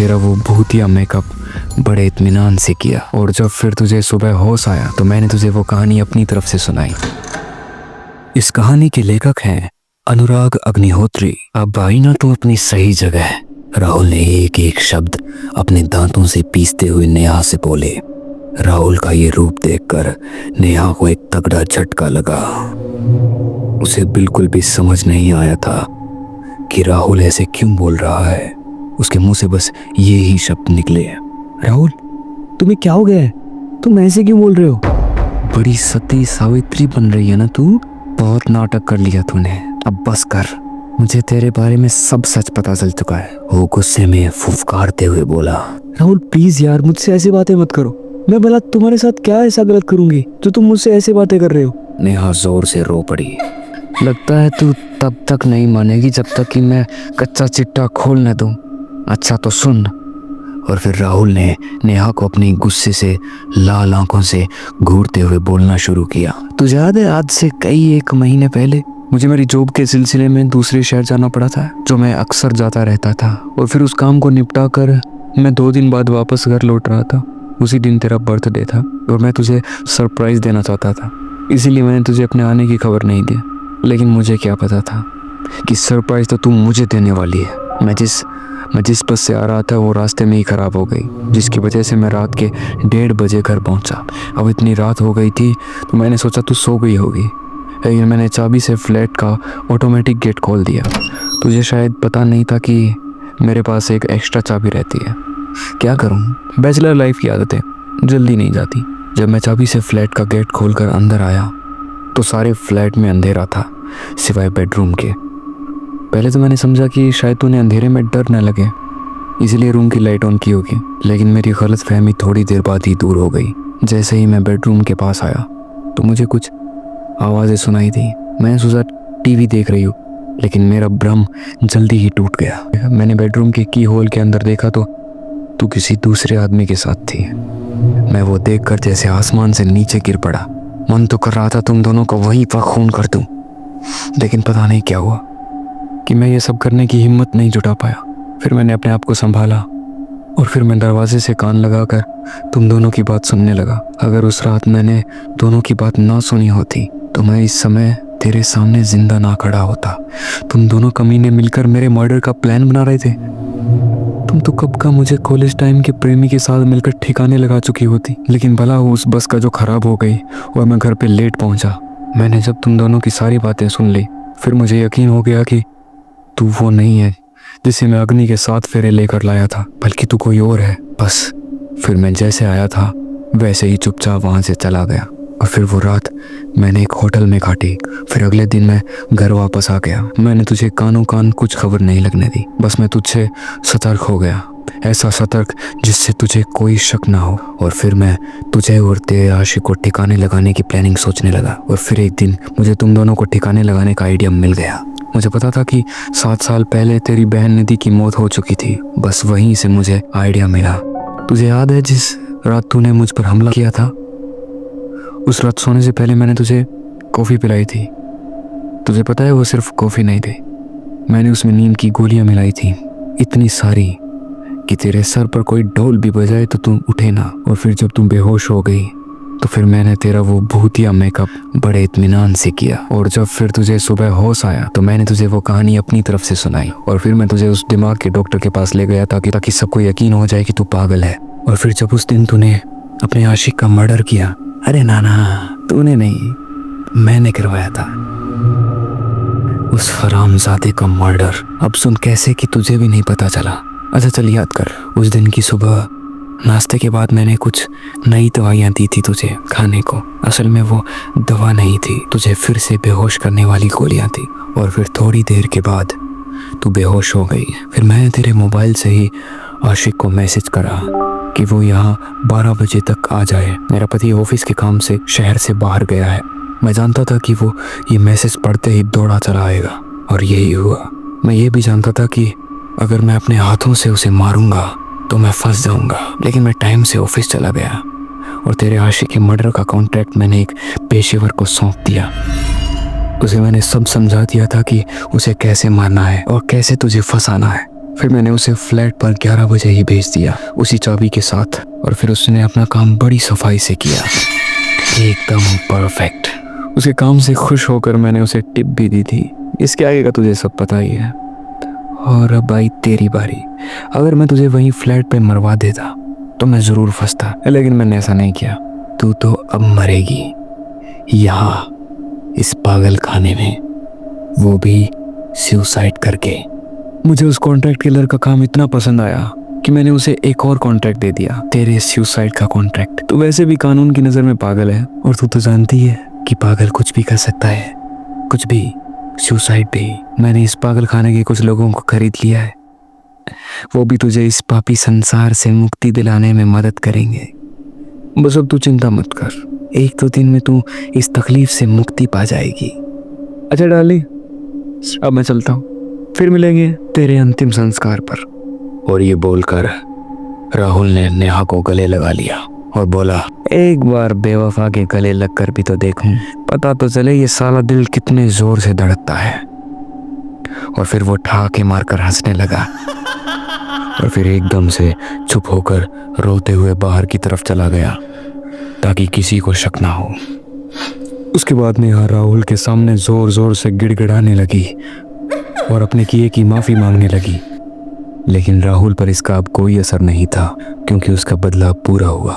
तेरा वो भूतिया मेकअप बड़े इत्मीनान से किया, और जब फिर तुझे सुबह होश आया तो मैंने तुझे वो कहानी अपनी तरफ से सुनाई। इस कहानी के लेखक हैं अनुराग अग्निहोत्री। अब आई ना तू अपनी सही जगह। राहुल ने एक एक शब्द अपने दांतों से पीसते हुए नेहा से बोले। राहुल का ये रूप देखकर नेहा को एक तगड़ा झटका लगा। उसे बिल्कुल भी समझ नहीं आया था कि राहुल ऐसे क्यों बोल रहा है। उसके मुंह से बस ये ही शब्द निकले, राहुल तुम्हें क्या हो गया है, तुम ऐसे क्यों बोल रहे हो? बड़ी सती सावित्री बन रही है ना तू। बहुत नाटक कर लिया तूने, अब बस कर। मुझे तेरे बारे में सब सच पता चल चुका है। वो गुस्से में फुफकारते हुए बोला। राहुल प्लीज यार, मुझसे ऐसी बातें मत करो। मैं भला तुम्हारे साथ क्या ऐसा गलत करूंगी जो तुम मुझसे ऐसी बातें कर रहे हो? नेहा जोर से रो पड़ी। लगता है तू तब तक नहीं मानेगी जब तक कि मैं कच्चा चिट्टा खोल न दूं। अच्छा तो सुन। और फिर राहुल ने नेहा को अपनी गुस्से से लाल आंखों से घूरते हुए बोलना शुरू किया। तुझे याद है आज से कई एक महीने पहले मुझे मेरी जॉब के सिलसिले में दूसरे शहर जाना पड़ा था, जो मैं अक्सर जाता रहता था। और फिर उस काम को निपटा कर मैं 2 दिन बाद वापस घर लौट रहा था। उसी दिन तेरा बर्थडे था और मैं तुझे सरप्राइज देना चाहता था, इसीलिए मैंने तुझे अपने आने की खबर नहीं दी। लेकिन मुझे क्या पता था कि सरप्राइज तो तू मुझे देने वाली है। मैं जिस बस से आ रहा था वो रास्ते में ही ख़राब हो गई, जिसकी वजह से मैं रात के 1:30 बजे घर पहुंचा। अब इतनी रात हो गई थी तो मैंने सोचा तू सो गई होगी, लेकिन मैंने चाबी से फ्लैट का ऑटोमेटिक गेट खोल दिया। तुझे शायद पता नहीं था कि मेरे पास एक एक्स्ट्रा चाबी रहती है। क्या करूं, बैचलर लाइफ की आदतें जल्दी नहीं जाती। जब मैं चाबी से फ्लैट का गेट खोलकर अंदर आया तो सारे फ्लैट में अंधेरा था सिवाय बेडरूम के। पहले तो मैंने समझा कि शायद तूने अंधेरे में डर न लगे इसलिए रूम की लाइट ऑन की होगी, लेकिन मेरी गलतफहमी थोड़ी देर बाद ही दूर हो गई। जैसे ही मैं बेडरूम के पास आया तो मुझे कुछ आवाज़ें सुनाई दी। मैंने सोचा टीवी देख रही हूँ, लेकिन मेरा भ्रम जल्दी ही टूट गया। मैंने बेडरूम के की होल के अंदर देखा तो तू किसी दूसरे आदमी के साथ थी। मैं वो देखकर जैसे आसमान से नीचे गिर पड़ा। मन तो कर रहा था तुम दोनों को वहीं पर खून कर दूं, लेकिन पता नहीं क्या हुआ कि मैं ये सब करने की हिम्मत नहीं जुटा पाया। फिर मैंने अपने आप को संभाला और फिर मैं दरवाजे से कान लगाकर तुम दोनों की बात सुनने लगा। अगर उस रात मैंने दोनों की बात ना सुनी होती तो मैं इस समय तेरे सामने जिंदा ना खड़ा होता। तुम दोनों कमीने मिलकर मेरे मर्डर का प्लान बना रहे थे। तुम तो कब का मुझे कॉलेज टाइम के प्रेमी के साथ मिलकर ठिकाने लगा चुकी होती, लेकिन भला उस बस का जो खराब हो गई और मैं घर पे लेट पहुंचा। मैंने जब तुम दोनों की सारी बातें सुन ली फिर मुझे यकीन हो गया कि तू वो नहीं है जिसे मैं अग्नि के 7 फेरे लेकर लाया था, बल्कि तू कोई और है। बस फिर मैं जैसे आया था वैसे ही चुपचाप वहां से चला गया। और फिर वो रात मैंने एक होटल में काटी। फिर अगले दिन मैं घर वापस आ गया। मैंने तुझे कानों कान कुछ खबर नहीं लगने दी। बस मैं तुझसे सतर्क हो गया, ऐसा सतर्क जिससे तुझे कोई शक ना हो। और फिर मैं तुझे और तेरे आशिक को ठिकाने लगाने की प्लानिंग सोचने लगा। और फिर एक दिन मुझे तुम दोनों को ठिकाने लगाने का आइडिया मिल गया। मुझे पता था कि 7 साल पहले तेरी बहन निधि की मौत हो चुकी थी। बस वहीं से मुझे आइडिया मिला। तुझे याद है जिस रात तूने मुझ पर हमला किया था? उस रात सोने से पहले मैंने तुझे कॉफ़ी पिलाई थी। तुझे पता है वो सिर्फ कॉफ़ी नहीं थी, मैंने उसमें नींद की गोलियां मिलाई थी, इतनी सारी कि तेरे सर पर कोई ढोल भी बजाए तो तुम उठे ना। और फिर जब तुम बेहोश हो गई तो फिर मैंने तेरा वो भूतिया मेकअप बड़े इत्मीनान से किया। और जब फिर तुझे सुबह होश आया तो मैंने तुझे वो कहानी अपनी तरफ से सुनाई। और फिर मैं तुझे उस दिमाग के डॉक्टर के पास ले गया ताकि सबको यकीन हो जाए कि तू पागल है। और फिर जब उस दिन तूने अपने आशिक का मर्डर किया, अरे नाना तूने नहीं, मैंने करवाया था उस हरामजादे का मर्डर। अब सुन कैसे कि तुझे भी नहीं पता चला। अच्छा चल याद कर, उस दिन की सुबह नाश्ते के बाद मैंने कुछ नई दवाइयाँ दी थी तुझे खाने को। असल में वो दवा नहीं थी, तुझे फिर से बेहोश करने वाली गोलियाँ थी। और फिर थोड़ी देर के बाद तू बेहोश हो गई। फिर मैंने तेरे मोबाइल से ही आशिक को मैसेज करा कि वो यहाँ 12 बजे तक आ जाए। मेरा पति ऑफिस के काम से शहर से बाहर गया है। मैं जानता था कि वो ये मैसेज पढ़ते ही दौड़ा चला आएगा, और यही हुआ। मैं ये भी जानता था कि अगर मैं अपने हाथों से उसे मारूंगा तो मैं फंस जाऊंगा, लेकिन मैं टाइम से ऑफिस चला गया और तेरे आशिक के मर्डर का कॉन्ट्रैक्ट मैंने एक पेशेवर को सौंप दिया। उसे मैंने सब समझा दिया था कि उसे कैसे मारना है और कैसे तुझे फंसाना है। फिर मैंने उसे फ्लैट पर 11 बजे ही भेज दिया, उसी चाबी के साथ। और फिर उसने अपना काम बड़ी सफाई से किया, एकदम परफेक्ट। उसके काम से खुश होकर मैंने उसे टिप भी दी थी। इसके आगे का तुझे सब पता ही है। और अब आई तेरी बारी। अगर मैं तुझे वहीं फ्लैट पे मरवा देता तो मैं ज़रूर फंसता, लेकिन मैंने ऐसा नहीं किया। तू तो अब मरेगी यहाँ, इस पागल खाने में, वो भी सुसाइड करके। मुझे उस कॉन्ट्रैक्ट किलर का काम इतना पसंद आया कि मैंने उसे एक और कॉन्ट्रैक्ट दे दिया, तेरे सुसाइड का कॉन्ट्रैक्ट। तू वैसे भी कानून की नज़र में पागल है, और तू तो जानती है कि पागल कुछ भी कर सकता है, कुछ भी, सुसाइड भी। मैंने इस पागल खाने के कुछ लोगों को खरीद लिया है, वो भी तुझे इस पापी संसार से मुक्ति दिलाने में मदद करेंगे। बस अब तू चिंता मत कर, 1-2 दिन में तू इस तकलीफ से मुक्ति पा जाएगी। अच्छा डार्लिंग, अब मैं चलता हूँ, फिर मिलेंगे तेरे अंतिम संस्कार पर। और ये बोलकर राहुल ने नेहा को गले लगा लिया और बोला, एक बार बेवफा के गले लगकर भी तो देखूं, पता तो चले ये साला दिल कितने जोर से धड़कता है। और फिर वो ठहाके मारकर हंसने लगा और फिर एकदम से चुप होकर रोते हुए बाहर की तरफ चला गया ताकि किसी को शक ना हो। उसके बाद नेहा राहुल के सामने जोर जोर से गिड़गिड़ाने लगी और अपने किए की माफी मांगने लगी, लेकिन राहुल पर इसका अब कोई असर नहीं था, क्योंकि उसका बदला पूरा हुआ।